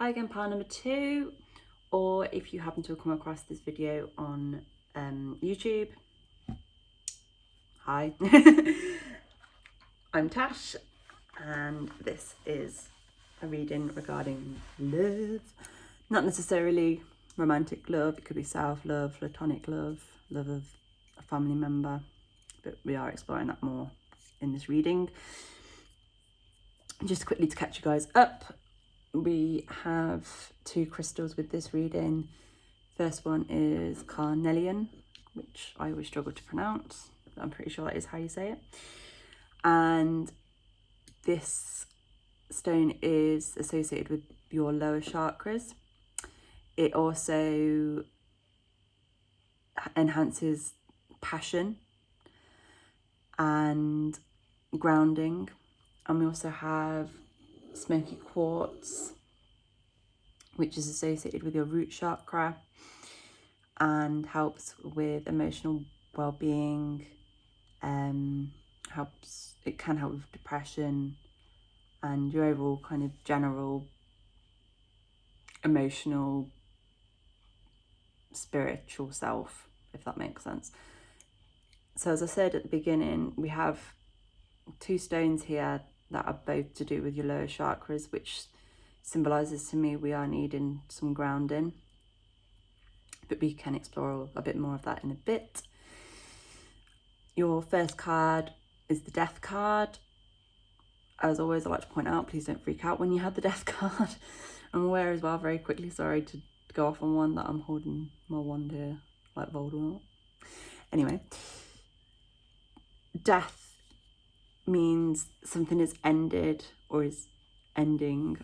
Hi again, pile number 2, or if you happen to have come across this video on YouTube, hi, I'm Tash, and this is a reading regarding love. Not necessarily romantic love, it could be self-love, platonic love, love of a family member, but we are exploring that more in this reading. Just quickly to catch you guys up, we have 2 crystals with this reading. First one is Carnelian, which I always struggle to pronounce. I'm pretty sure that is how you say it. And this stone is associated with your lower chakras. It also enhances passion and grounding. And we also have smoky quartz, which is associated with your root chakra and helps with emotional well-being. It can help with depression and your overall kind of general emotional spiritual self, if that makes sense. So as I said at the beginning, we have 2 stones here that are both to do with your lower chakras, which symbolizes to me we are needing some grounding, but we can explore a bit more of that in a bit. Your first card is the Death card. As always, I like to point out, please don't freak out when you have the Death card. I'm aware as well, very quickly, sorry to go off on one, that I'm holding my wand here like Voldemort. Anyway, death means something is ended or is ending,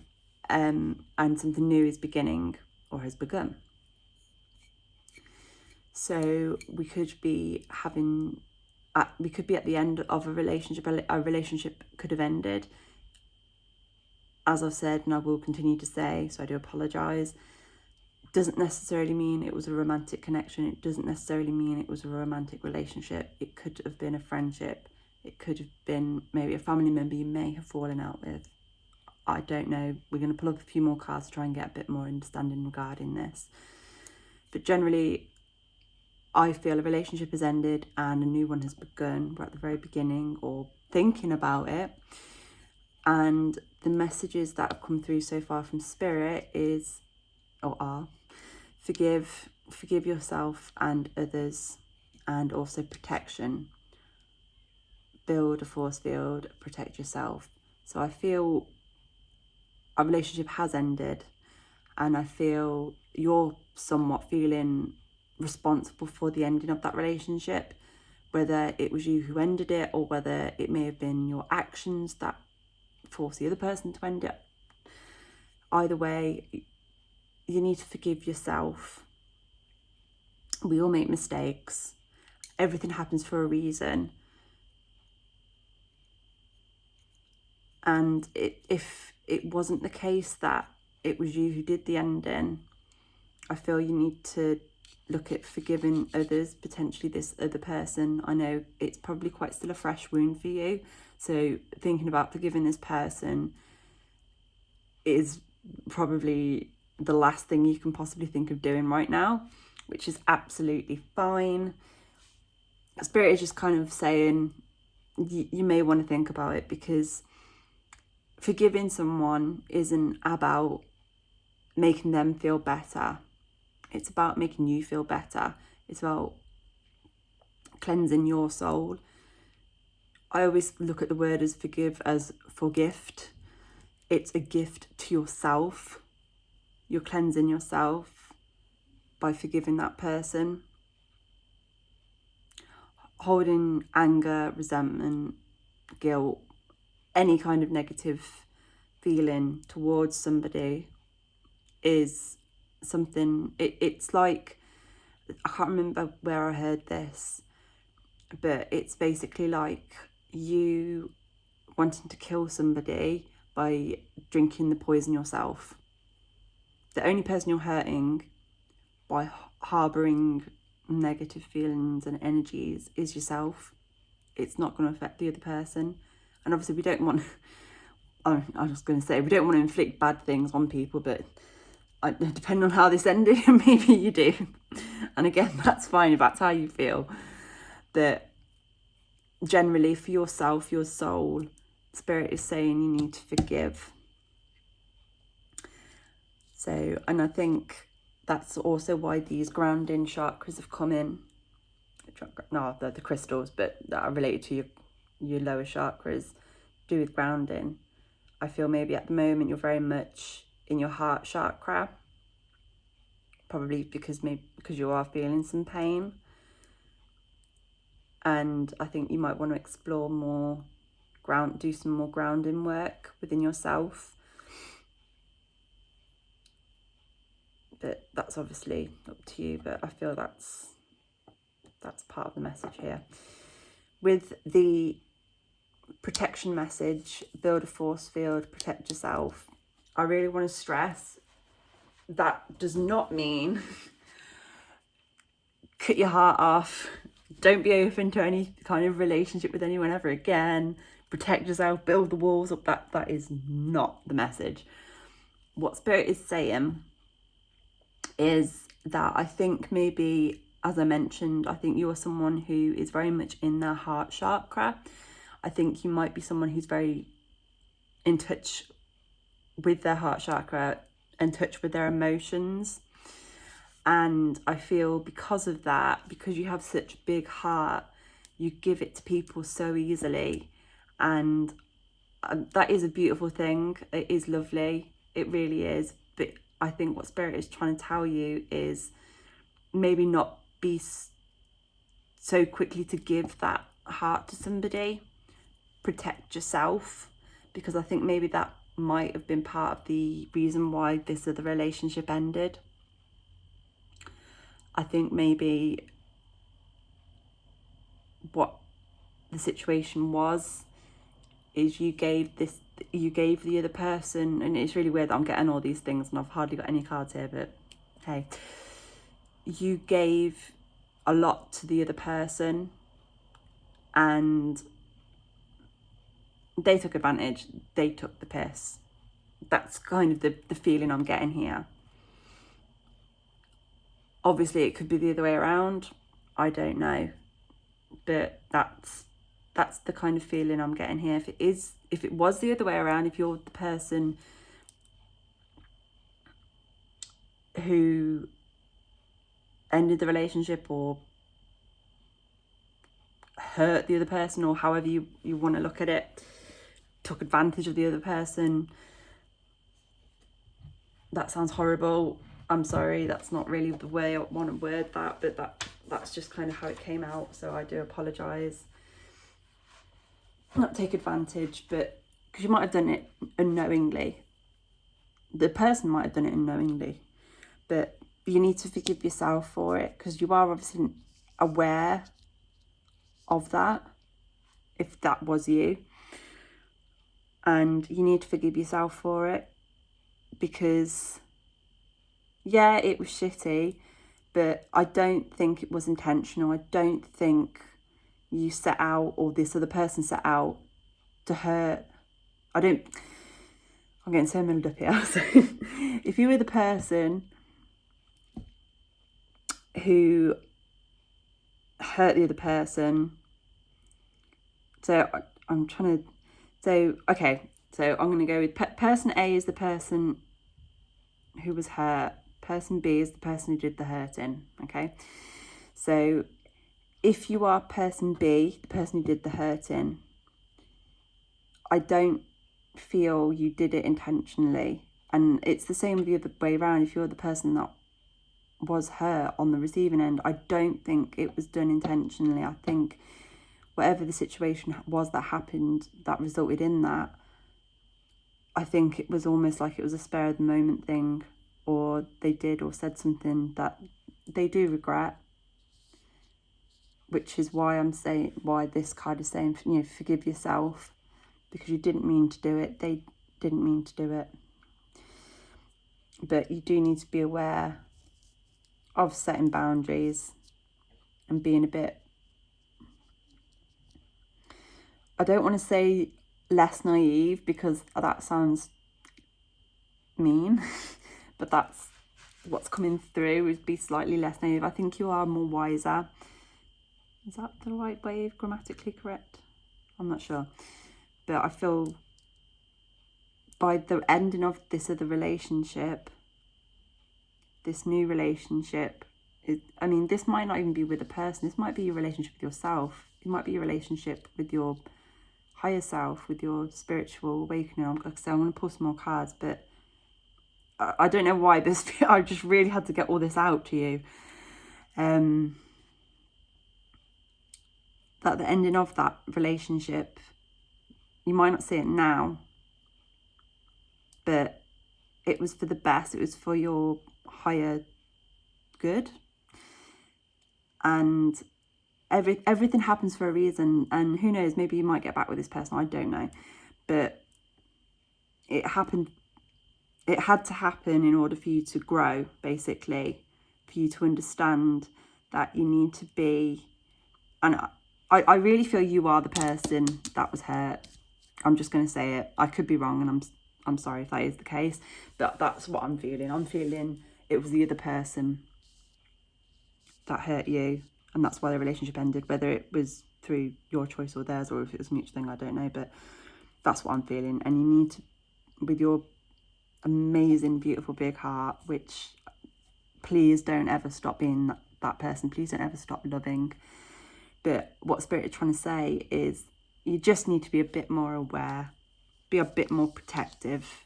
and something new is beginning or has begun. So we could be at the end of a relationship. A relationship could have ended, as I've said, and I will continue to say, so I do apologise. Doesn't necessarily mean it was a romantic connection. It doesn't necessarily mean it was a romantic relationship. It could have been a friendship. It could have been maybe a family member you may have fallen out with. I don't know. We're going to pull up a few more cards to try and get a bit more understanding regarding this. But generally, I feel a relationship has ended and a new one has begun. We're at the very beginning or thinking about it. And the messages that have come through so far from Spirit are forgive yourself and others, and also protection. Build a force field, protect yourself. So I feel our relationship has ended, and I feel you're somewhat feeling responsible for the ending of that relationship, whether it was you who ended it or whether it may have been your actions that force the other person to end it. Either way, you need to forgive yourself. We all make mistakes. Everything happens for a reason. And if it wasn't the case that it was you who did the ending, I feel you need to look at forgiving others, potentially this other person. I know it's probably quite still a fresh wound for you. So thinking about forgiving this person is probably the last thing you can possibly think of doing right now, which is absolutely fine. Spirit is just kind of saying you may want to think about it, because forgiving someone isn't about making them feel better. It's about making you feel better. It's about cleansing your soul. I always look at the word as forgive as for gift. It's a gift to yourself. You're cleansing yourself by forgiving that person. Holding anger, resentment, guilt, any kind of negative feeling towards somebody is something, it's like, I can't remember where I heard this, but it's basically like you wanting to kill somebody by drinking the poison yourself. The only person you're hurting by harbouring negative feelings and energies is yourself. It's not going to affect the other person. And obviously we don't want I was going to say, we don't want to inflict bad things on people, but depending on how this ended, maybe you do. And again, that's fine if that's how you feel. That generally for yourself, your soul, Spirit is saying you need to forgive. So, and I think that's also why these grounding chakras have come in. No, they're the crystals, but that are related to your lower chakras, do with grounding. I feel maybe at the moment you're very much in your heart chakra, probably because you are feeling some pain. And I think you might want to explore more, do some more grounding work within yourself. But that's obviously up to you, but I feel that's part of the message here. With the protection message, build a force field, protect yourself, I really want to stress that does not mean cut your heart off, don't be open to any kind of relationship with anyone ever again, protect yourself, build the walls up. That is not the message. What Spirit is saying is that I think maybe, as I mentioned, I think you're someone who is very much in their heart chakra. I think you might be someone who's very in touch with their heart chakra, in touch with their emotions. And I feel because of that, because you have such a big heart, you give it to people so easily. And that is a beautiful thing. It is lovely. It really is. But I think what Spirit is trying to tell you is maybe not be so quickly to give that heart to somebody. Protect yourself, because I think maybe that might have been part of the reason why this other relationship ended. I think maybe what the situation was is you gave the other person, and it's really weird that I'm getting all these things and I've hardly got any cards here, but hey, you gave a lot to the other person and they took advantage, they took the piss. That's kind of the feeling I'm getting here. Obviously it could be the other way around, I don't know, but that's the kind of feeling I'm getting here. If it was the other way around, if you're the person who ended the relationship or hurt the other person, or however you want to look at it, took advantage of the other person, that sounds horrible. I'm sorry, that's not really the way I want to word that, but that's just kind of how it came out, so I do apologise. Not take advantage, but because you might have done it unknowingly. The person might have done it unknowingly, but you need to forgive yourself for it, because you are obviously aware of that, if that was you, and you need to forgive yourself for it, because yeah, it was shitty, but I don't think it was intentional. I don't think you set out, or this other person set out to hurt. I'm getting so muddled up here. So if you were the person who hurt the other person, so I'm going to go with person A is the person who was hurt, person B is the person who did the hurting, okay? So if you are person B, the person who did the hurting, I don't feel you did it intentionally. And it's the same the other way around. If you're the person that was hurt on the receiving end, I don't think it was done intentionally. I think whatever the situation was that happened that resulted in that, I think it was almost like it was a spur of the moment thing, or they did or said something that they do regret, which is why this card is saying, forgive yourself, because you didn't mean to do it. They didn't mean to do it. But you do need to be aware of setting boundaries and being a bit, I don't want to say less naive, because that sounds mean, but that's what's coming through, is be slightly less naive. I think you are more wiser. Is that the right way of grammatically correct? I'm not sure. But I feel by the ending of this other relationship, this new relationship, I mean, this might not even be with a person. This might be your relationship with yourself. It might be your relationship with your higher self, with your spiritual awakening. I'm going to pull some more cards, but I don't know why this. I just really had to get all this out to you. That the ending of that relationship, you might not see it now, but it was for the best. It was for your higher good, and everything happens for a reason. And who knows, maybe you might get back with this person, I don't know, but it happened. It had to happen in order for you to grow, basically, for you to understand that you need to be. And I really feel you are the person that was hurt. I'm just going to say it. I could be wrong, and I'm sorry if that is the case, but that's what I'm feeling. I'm feeling it was the other person that hurt you, and that's why the relationship ended. Whether it was through your choice or theirs, or if it was a mutual thing, I don't know, but that's what I'm feeling. And you need to, with your amazing, beautiful, big heart, which please don't ever stop being that person. Please don't ever stop loving. But what Spirit is trying to say is you just need to be a bit more aware, be a bit more protective,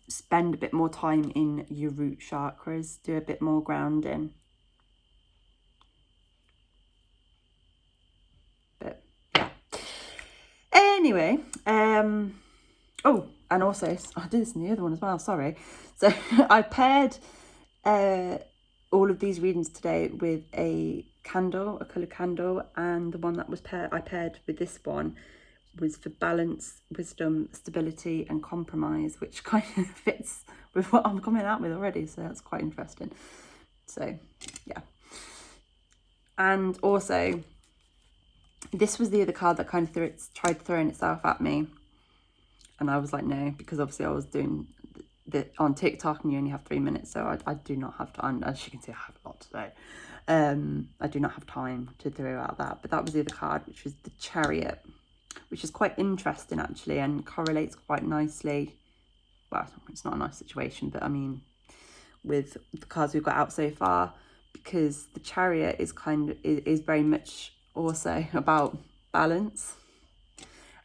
spend a bit more time in your root chakras, do a bit more grounding. But yeah. Anyway, oh, and also I did this in the other one as well, sorry. So I paired all of these readings today with a candle, a coloured candle, and the one that was I paired with this one was for balance, wisdom, stability and compromise, which kind of fits with what I'm coming out with already, so that's quite interesting. So yeah. And also this was the other card that kind of tried throwing itself at me, and I was like no, because obviously I was doing on TikTok and you only have 3 minutes, so I do not have time. As you can see, I have a lot to say. I do not have time to throw out that, but that was the other card, which was the Chariot, which is quite interesting actually, and correlates quite nicely. Well, it's not a nice situation, but I mean, with the cards we've got out so far, because the Chariot is very much also about balance.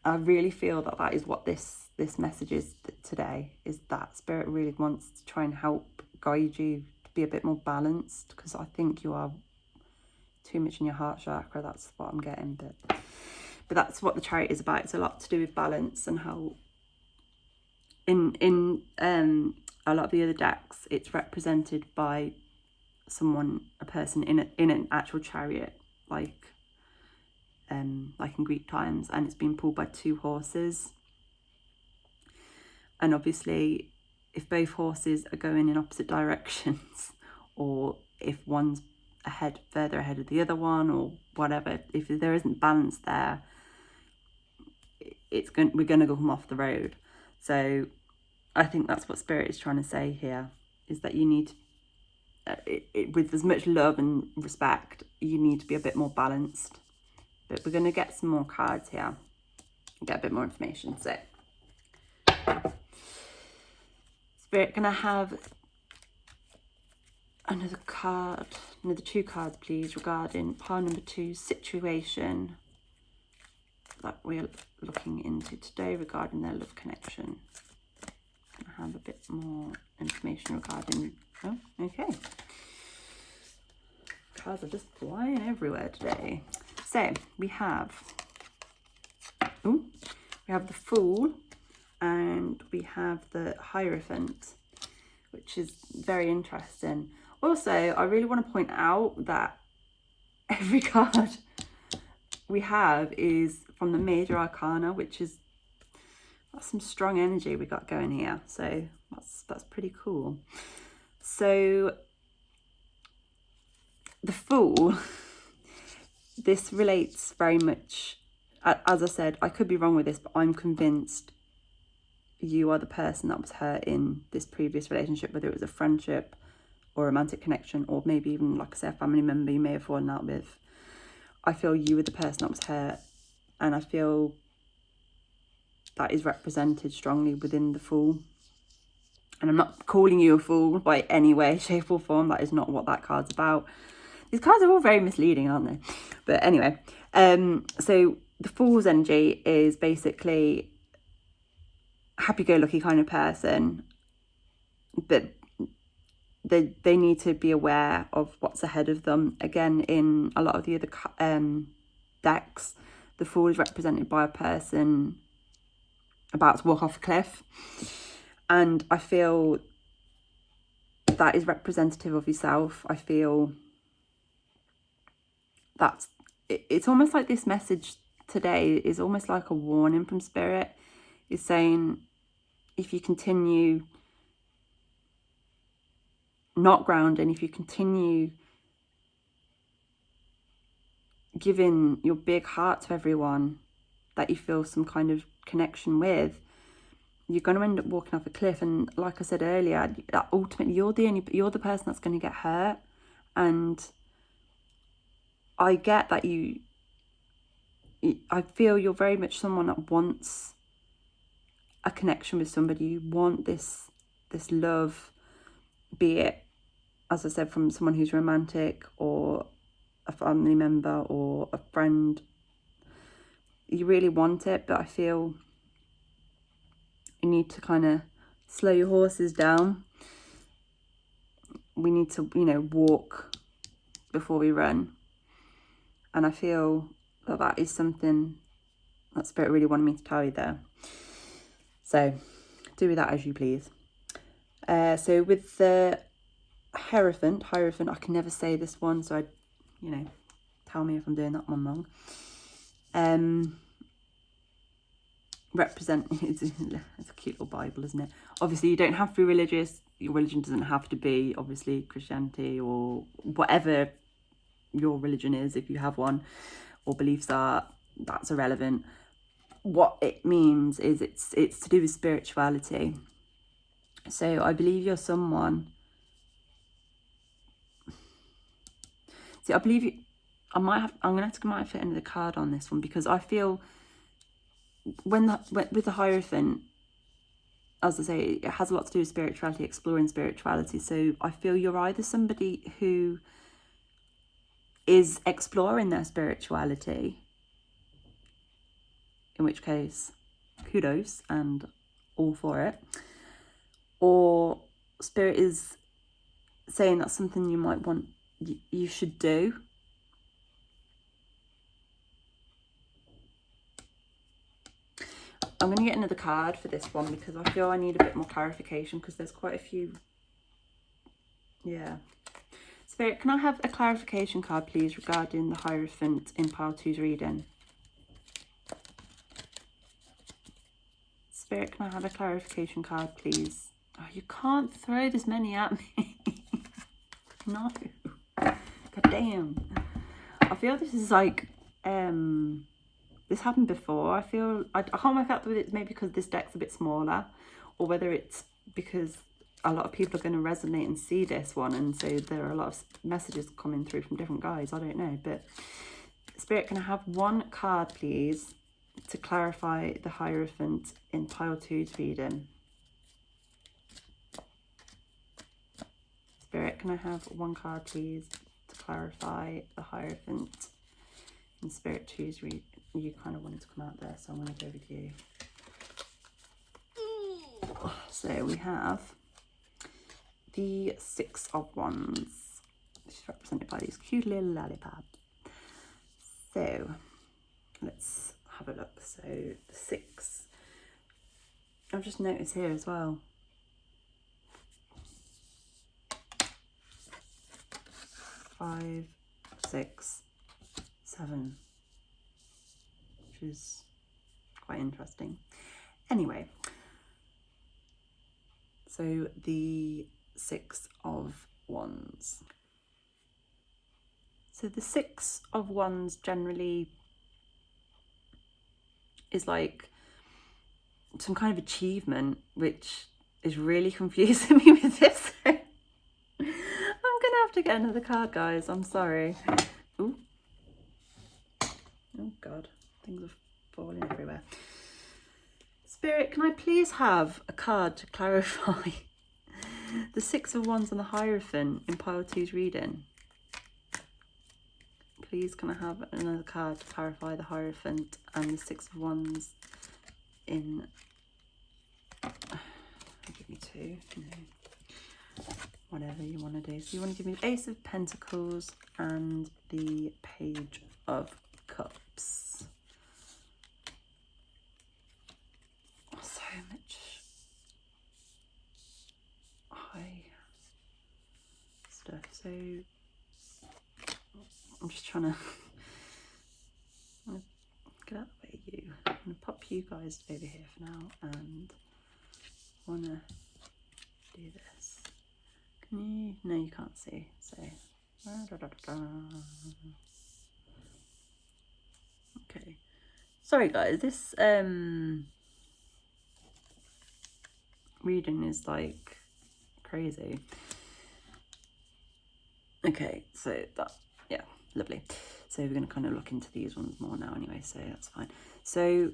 I really feel that is what this message is today, is that Spirit really wants to try and help guide you to be a bit more balanced, because I think you are too much in your heart chakra. That's what I'm getting, but that's what the Chariot is about. It's a lot to do with balance, and how in a lot of the other decks it's represented by a person in an actual chariot, like in Greek times, and it's being pulled by 2 horses. And obviously if both horses are going in opposite directions, or if one's further ahead of the other one, or whatever, if there isn't balance there, we're going to come off the road. So I think that's what Spirit is trying to say here, is that you need with as much love and respect, you need to be a bit more balanced. But we're going to get some more cards here and get a bit more information. So Spirit, can I have another 2 cards please, regarding pile number 2, situation that we're looking into today regarding their love connection. Can I have a bit more information regarding... Oh, okay. Cards are just flying everywhere today. So we have the Fool, and we have the Hierophant, which is very interesting. Also, I really want to point out that every card we have is from the Major Arcana, which is, that's some strong energy we got going here. So that's pretty cool. So the Fool, this relates very much as I said, I could be wrong with this, but I'm convinced you are the person that was hurt in this previous relationship, whether it was a friendship or a romantic connection, or maybe even, like I said, a family member you may have fallen out with. I feel you were the person that was hurt, and I feel that is represented strongly within the Fool. And I'm not calling you a fool by any way, shape or form. That is not what that card's about. These cards are all very misleading, aren't they? But anyway, so the Fool's energy is basically happy-go-lucky kind of person, but they need to be aware of what's ahead of them. Again, in a lot of the other decks, the Fool is represented by a person about to walk off a cliff. And I feel that is representative of yourself. I feel that's, it's almost like this message today is almost like a warning from Spirit. It's saying, if you continue not grounding, if you continue giving your big heart to everyone that you feel some kind of connection with, you're going to end up walking off a cliff. And like I said earlier, ultimately you're the person that's going to get hurt. And I get that I feel you're very much someone that wants a connection with somebody. You want this love, be it, as I said, from someone who's romantic or a family member or a friend. You really want it, but I feel you need to kind of slow your horses down. We need to, walk before we run. And I feel that is something that Spirit really wanted me to tell you there. So do with that as you please. So with the Hierophant, I can never say this one, so tell me if I'm doing that one wrong. It's a cute little Bible, isn't it? Obviously, you don't have to be religious. Your religion doesn't have to be, obviously, Christianity or whatever your religion is, if you have one, or beliefs are, that's irrelevant. What it means is it's to do with spirituality. So I believe you're someone. See, I believe you. I'm gonna have to fit another card on this one, because I feel with the Hierophant, as I say, it has a lot to do with spirituality, exploring spirituality. So I feel you're either somebody who is exploring their spirituality, in which case, kudos and all for it, or Spirit is saying that's something you might want, you should do. I'm going to get another card for this one, because I feel I need a bit more clarification, because there's quite a few. Yeah. Spirit, can I have a clarification card, please, regarding the Hierophant in Pile 2's reading? Spirit, can I have a clarification card, please? Oh, you can't throw this many at me. No. God damn. I feel this is like, this happened before. I feel, I can't work out whether it's maybe because this deck's a bit smaller, or whether it's because a lot of people are going to resonate and see this one, and so there are a lot of messages coming through from different guys. I don't know, but Spirit, can I have one card, please, to clarify the Hierophant in Pile 2's reading? Spirit, can I have one card, please, to clarify the Hierophant in Spirit 2's reading? You kind of wanted to come out there, so I'm going to go with you. So we have the Six of Wands, which is represented by these cute little lollipops. So let's have a look. So the 6, I've just noticed here as well, 5, 6, 7, which is quite interesting. Anyway, so the 6 of Wands. So the 6 of Wands generally is like some kind of achievement, which is really confusing me with this. I'm gonna have to get another card, guys. I'm sorry. Ooh. Oh God, things are falling everywhere. Spirit, can I please have a card to clarify the Six of Wands and the Hierophant in pile 2's reading? Please, can I have another card to clarify the Hierophant and the Six of Wands in... Give me two. No. Whatever you want to do. So you want to give me the Ace of Pentacles and the Page of Cups. So much high stuff. So I'm just trying to get out of the way you. I'm going to pop you guys over here for now and want to do this. Can you? No, you can't see. So okay. Sorry guys, this reading is like crazy. Okay, so that, yeah, lovely. So we're going to kind of look into these ones more now anyway, so that's fine. So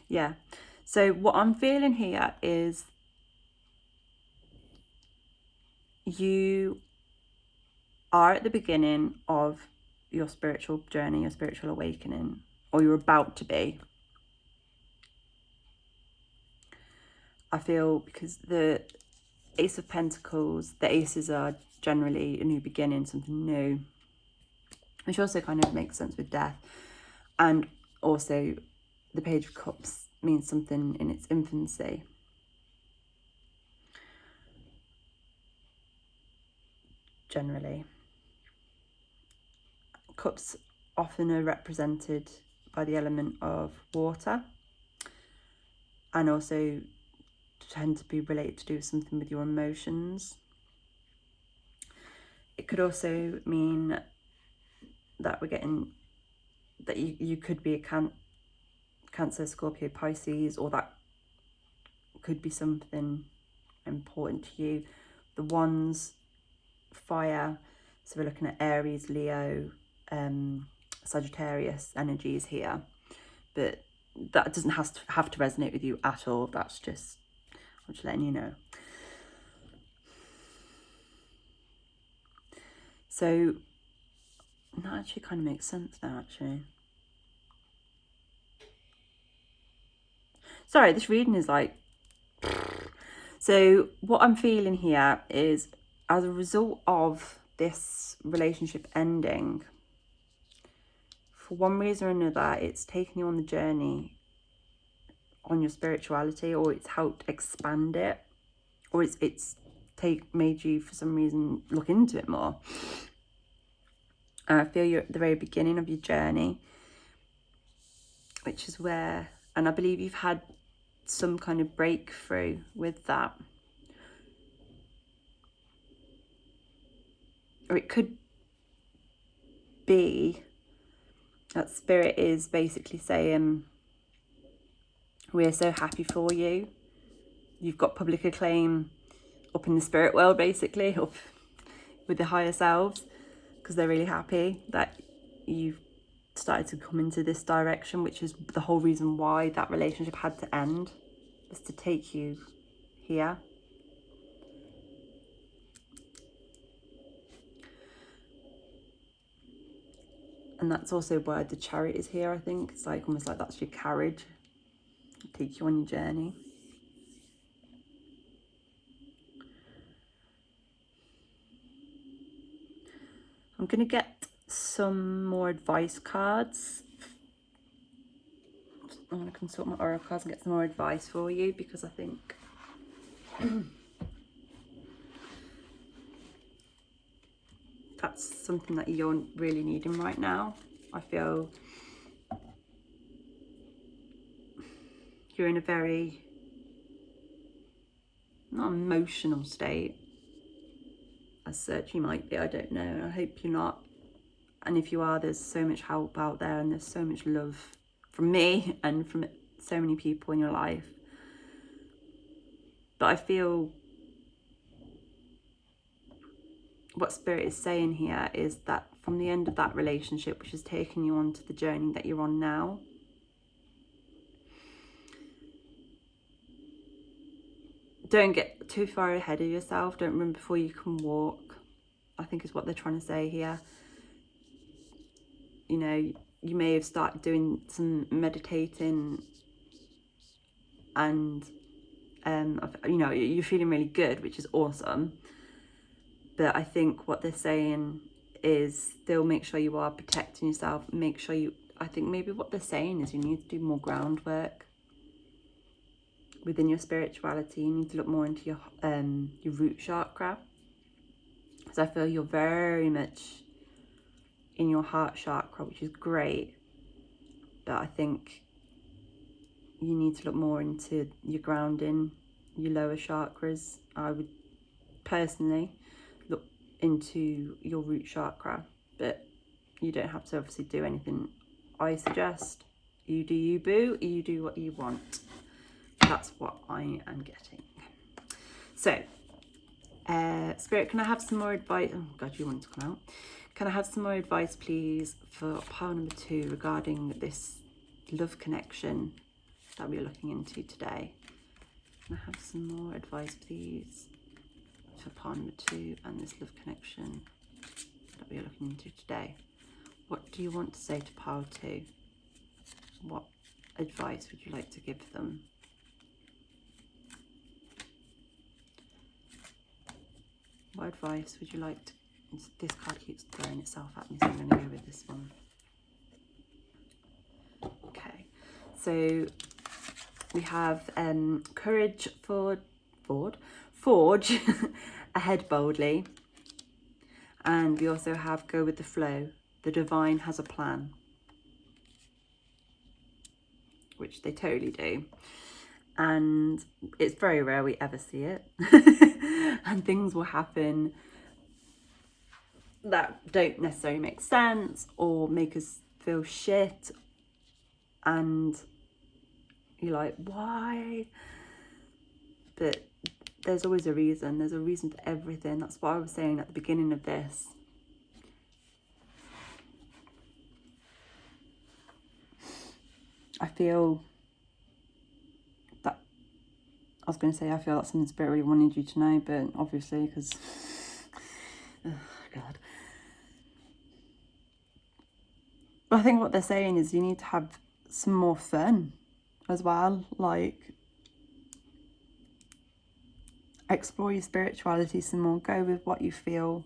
yeah, so what I'm feeling here is you are at the beginning of your spiritual journey, your spiritual awakening, or you're about to be. I feel because the Ace of Pentacles, the aces are generally a new beginning, something new, which also kind of makes sense with death. And also the Page of Cups means something in its infancy. Generally. Cups often are represented by the element of water, and also tend to be related to do something with your emotions. It could also mean that we're getting, that you could be a Cancer, Scorpio, Pisces, or that could be something important to you. The Wands, fire, so we're looking at Aries, Leo, Sagittarius energies here, but that doesn't have to resonate with you at all. That's just, I'm just letting you know. So that actually kind of makes sense now, actually. Sorry, this reading is like... So what I'm feeling here is, as a result of this relationship ending, for one reason or another, it's taken you on the journey on your spirituality, or it's helped expand it, or it's made you, for some reason, look into it more. I feel you're at the very beginning of your journey, which is where, and I believe you've had some kind of breakthrough with that. Or it could be that Spirit is basically saying, we're so happy for you. You've got public acclaim up in the spirit world, basically, up with the higher selves, because they're really happy that you've started to come into this direction, which is the whole reason why that relationship had to end, was to take you here. And that's also why the Chariot is here, I think. It's like almost like that's your carriage, take you on your journey. I'm going to get some more advice cards. I'm going to consult my oracle cards and get some more advice for you, because I think that's something that you're really needing right now. I feel you're in a very, not emotional state. I as such. You might be, I don't know, and I hope you're not. And if you are, there's so much help out there, and there's so much love from me and from so many people in your life. But I feel what Spirit is saying here is that from the end of that relationship, which has taken you on to the journey that you're on now, don't get too far ahead of yourself. Don't run before you can walk, I think is what they're trying to say here. You know, you may have started doing some meditating and, you know, you're feeling really good, which is awesome. But I think what they're saying is still make sure you are protecting yourself. Make sure you, I think maybe what they're saying is you need to do more groundwork within your spirituality. You need to look more into your root chakra. Because I feel you're very much in your heart chakra, which is great. But I think you need to look more into your grounding, your lower chakras. I would personally look into your root chakra, but you don't have to obviously do anything I suggest. You do you, boo. You do what you want. That's what I am getting. So, Spirit, can I have some more advice? Oh God, you want to come out. Can I have some more advice, please, for pile number 2 regarding this love connection that we're looking into today? Can I have some more advice, please, for pile number 2 and this love connection that we're looking into today? What do you want to say to pile 2? What advice would you like to give them? What advice would you like to... This card keeps throwing itself at me, so I'm going to go with this one. Okay, so we have courage, forge ahead boldly. And we also have go with the flow. The divine has a plan. Which they totally do. And it's very rare we ever see it. And things will happen that don't necessarily make sense or make us feel shit, and you're like, why? But there's always a reason. There's a reason for everything. That's what I was saying at the beginning of this. I feel that, I was going to say I feel that's something Spirit really wanted you to know, but obviously, because oh God. But I think what they're saying is you need to have some more fun as well. Like, explore your spirituality some more. Go with what you feel.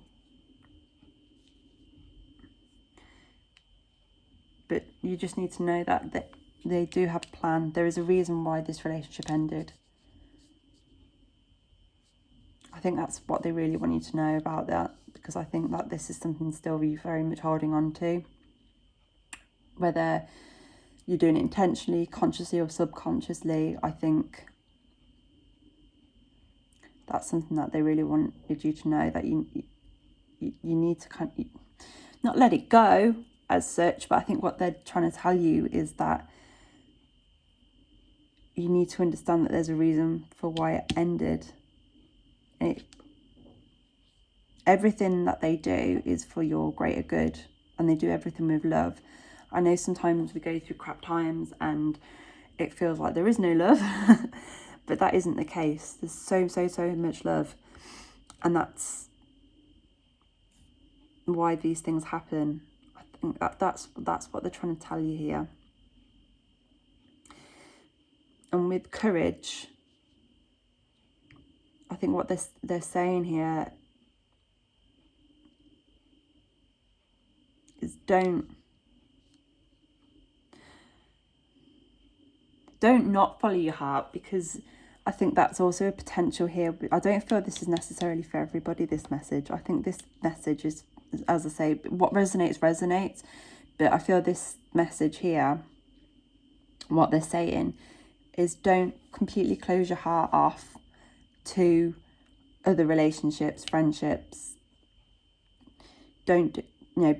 But you just need to know that they do have a plan. There is a reason why this relationship ended. I think that's what they really want you to know about that, because I think that this is something still you're very much holding on to. Whether you're doing it intentionally, consciously or subconsciously, I think that's something that they really wanted you to know, that you need to kind of not let it go as such, but I think what they're trying to tell you is that you need to understand that there's a reason for why it ended. Everything that they do is for your greater good, and they do everything with love. I know sometimes we go through crap times and it feels like there is no love, but that isn't the case. There's so much love, and that's why these things happen. I think that's what they're trying to tell you here. And with courage, I think what they're saying here is don't not follow your heart, because I think that's also a potential here. I don't feel this is necessarily for everybody, this message. I think this message is, as I say, what resonates. But I feel this message here, what they're saying, is don't completely close your heart off to other relationships, friendships, don't,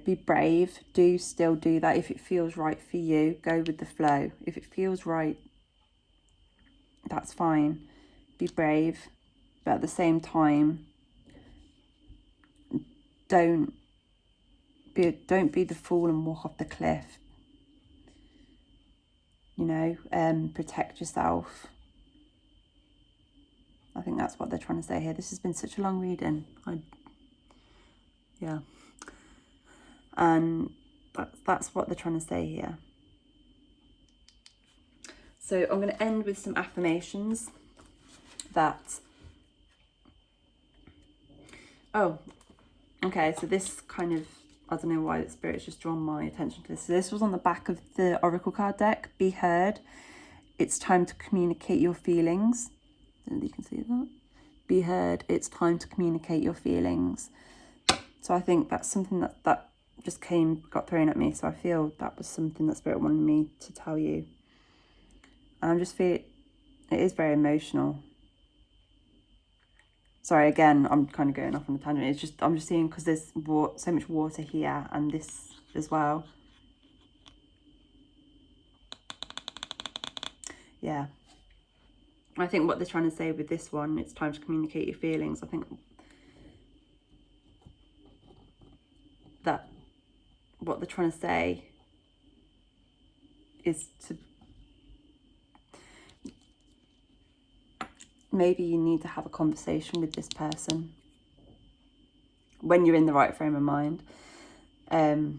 be brave. Do still do that. If it feels right for you, go with the flow. If it feels right, that's fine. Be brave. But at the same time, don't be the fool and walk off the cliff. Protect yourself. I think that's what they're trying to say here. This has been such a long reading. Yeah. And that's what they're trying to say here. So I'm going to end with some affirmations that... Oh, okay. So this kind of... I don't know why the Spirit's just drawn my attention to this. So this was on the back of the Oracle card deck. Be heard. It's time to communicate your feelings. I don't know if you can see that. Be heard. It's time to communicate your feelings. So I think that's something that just got thrown at me. So I feel that was something that Spirit wanted me to tell you. And I'm just feeling it is very emotional. Sorry, again, I'm kind of going off on a tangent. It's just, I'm just seeing, because there's so much water here and this as well. Yeah. I think what they're trying to say with this one, it's time to communicate your feelings. I think that what they're trying to say is to... Maybe you need to have a conversation with this person when you're in the right frame of mind. So,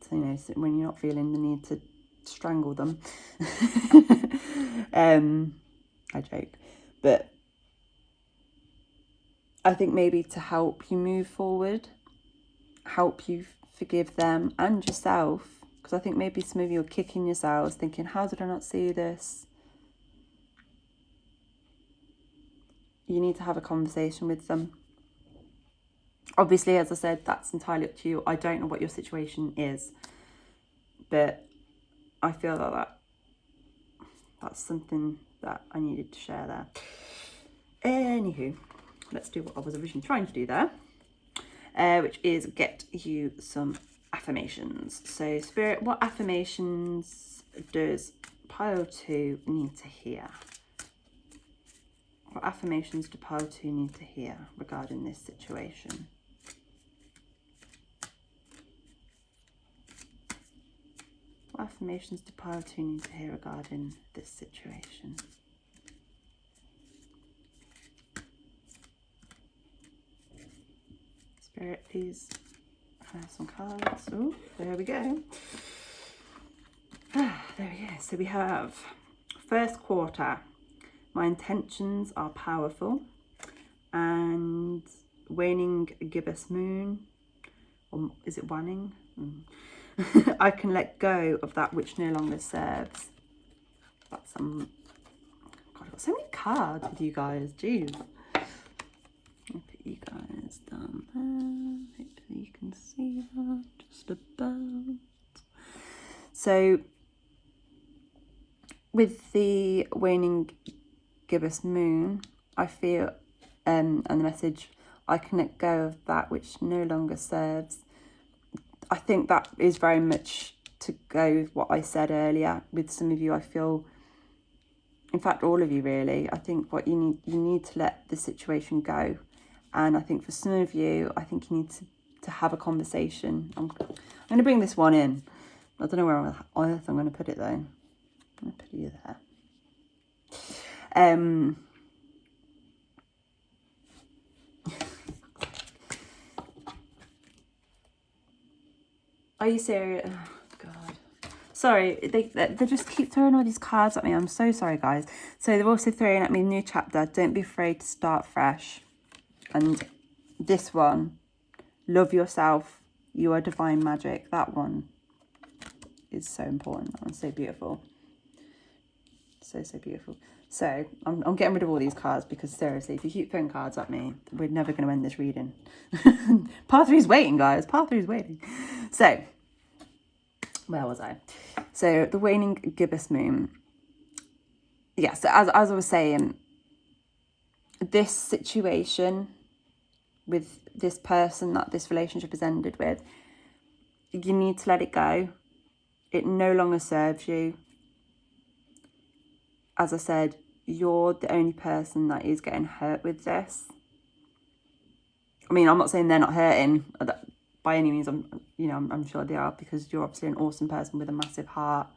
so when you're not feeling the need to strangle them. I joke. But I think maybe to help you move forward, help you forgive them and yourself. Because I think maybe some of you are kicking yourselves, thinking, how did I not see this? You need to have a conversation with them. Obviously, as I said, that's entirely up to you. I don't know what your situation is, but I feel that's something that I needed to share there. Anywho, let's do what I was originally trying to do there, which is get you some affirmations. So, Spirit, what affirmations does pile 2 need to hear? What affirmations do pile 2 need to hear regarding this situation? What affirmations do pile 2 need to hear regarding this situation? Spirit, please have some cards. Oh, there we go. There we go. So we have first quarter. My intentions are powerful. And waning gibbous moon. Or is it waning? I can let go of that which no longer serves. That's God, I've got so many cards with you guys. Jeez. I'll put you guys down there. Hopefully you can see that just about. So with the waning gibbous moon, I feel, and the message, I can let go of that which no longer serves. I think that is very much to go with what I said earlier. With some of you, I feel, in fact, all of you really, I think what you need to let the situation go. And I think for some of you, I think you need to have a conversation. I'm going to bring this one in. I don't know where on earth I'm going to put it though. I'm going to put you there. Are you serious? Oh, God. Sorry, they just keep throwing all these cards at me. I'm so sorry, guys. So they're also throwing at me new chapter. Don't be afraid to start fresh. And this one, love yourself. You are divine magic. That one is so important. That one's so beautiful. So, so beautiful. So I'm getting rid of all these cards because seriously, if you keep throwing cards at me, we're never going to end this reading. Part 3 is waiting, guys. Part 3 is waiting. So, where was I? So the waning gibbous moon. Yeah, so as I was saying, this situation with this person that this relationship has ended with, you need to let it go. It no longer serves you. As I said, you're the only person that is getting hurt with this. I mean, I'm not saying they're not hurting by any means. I'm sure they are, because you're obviously an awesome person with a massive heart,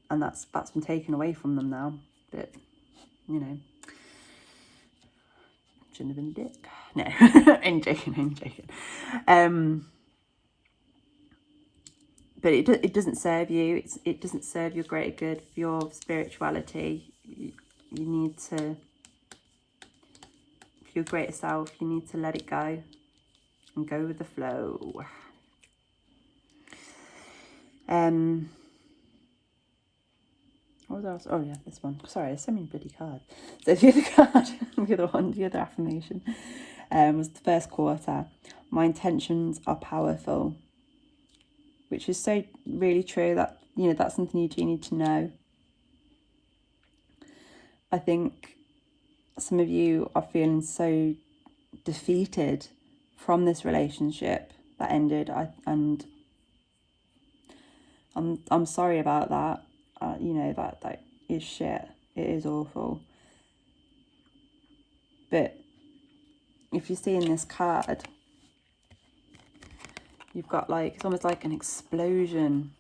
and that's been taken away from them now. But shouldn't have been a dick. No, I'm joking. But it doesn't serve you. It doesn't serve your greater good, for your spirituality. You need to, for your greater self, you need to let it go and go with the flow. What was else? Oh yeah, this one. Sorry, there's so many bloody cards. So the other card, the other affirmation, was the first quarter. My intentions are powerful. Which is so really true. That, that's something you do need to know. I think some of you are feeling so defeated from this relationship that ended. And I'm sorry about that. That is shit. It is awful. But if you see in this card, you've got it's almost like an explosion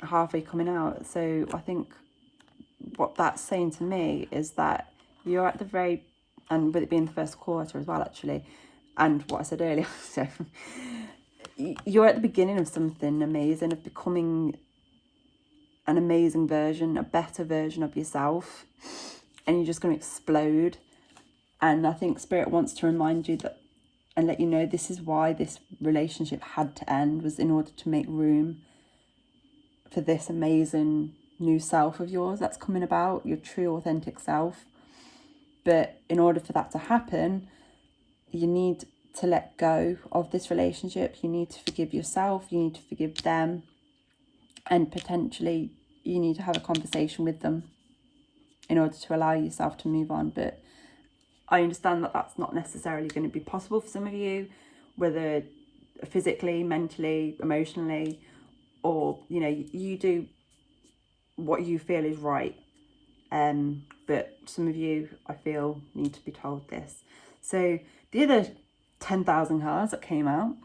halfway coming out. So I think what that's saying to me is that you're at the very, and with it being the first quarter as well, actually, and what I said earlier, so you're at the beginning of something amazing, of becoming an amazing version, a better version of yourself, and you're just going to explode. And I think Spirit wants to remind you that, and let you know, this is why this relationship had to end, was in order to make room for this amazing new self of yours that's coming about, your true authentic self. But in order for that to happen, you need to let go of this relationship. You need to forgive yourself, you need to forgive them, and potentially you need to have a conversation with them in order to allow yourself to move on. But I understand that that's not necessarily going to be possible for some of you, whether physically, mentally, emotionally, or, you do what you feel is right. But some of you, I feel, need to be told this. So the other 10,000 cards that came out,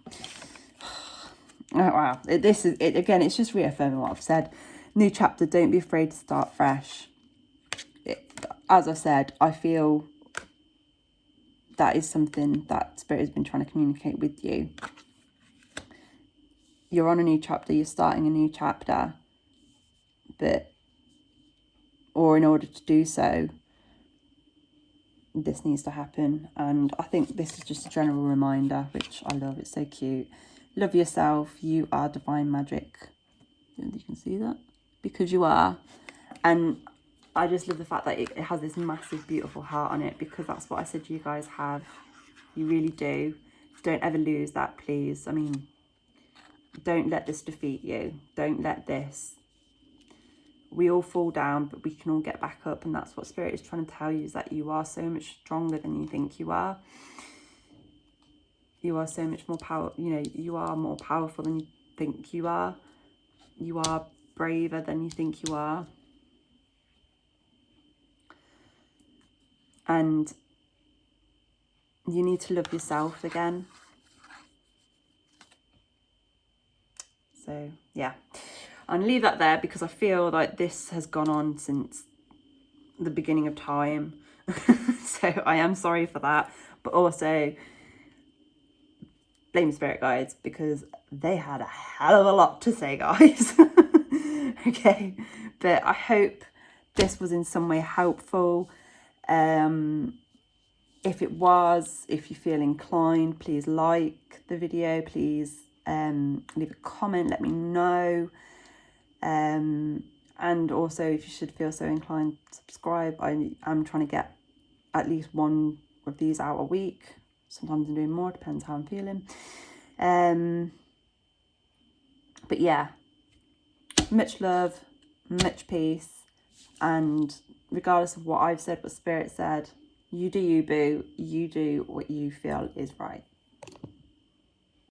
oh wow, this is it again. It's just reaffirming what I've said. New chapter. Don't be afraid to start fresh. As I said, I feel that is something that Spirit has been trying to communicate with you. You're on a new chapter. You're starting a new chapter, or in order to do so, this needs to happen. And I think this is just a general reminder, which I love. It's so cute. Love yourself. You are divine magic. You can see that, because you are. And I just love the fact that it has this massive, beautiful heart on it, because that's what I said you guys have. You really do. Don't ever lose that, please. I mean, don't let this defeat you. Don't let this. We all fall down, but we can all get back up. And that's what Spirit is trying to tell you, is that you are so much stronger than you think you are. You are so much more you are more powerful than you think you are. You are braver than you think you are. And you need to love yourself again. So, yeah. And leave that there, because I feel like this has gone on since the beginning of time. So I am sorry for that. But also, blame Spirit guides, because they had a hell of a lot to say, guys. Okay. But I hope this was in some way helpful. If it was, if you feel inclined, please like the video. Please leave a comment, let me know. And also, if you should feel so inclined, subscribe. I'm trying to get at least one of these out a week. Sometimes I'm doing more, depends how I'm feeling. But yeah, much love, much peace, and regardless of what I've said, what Spirit said, You do you, boo. You do what you feel is right.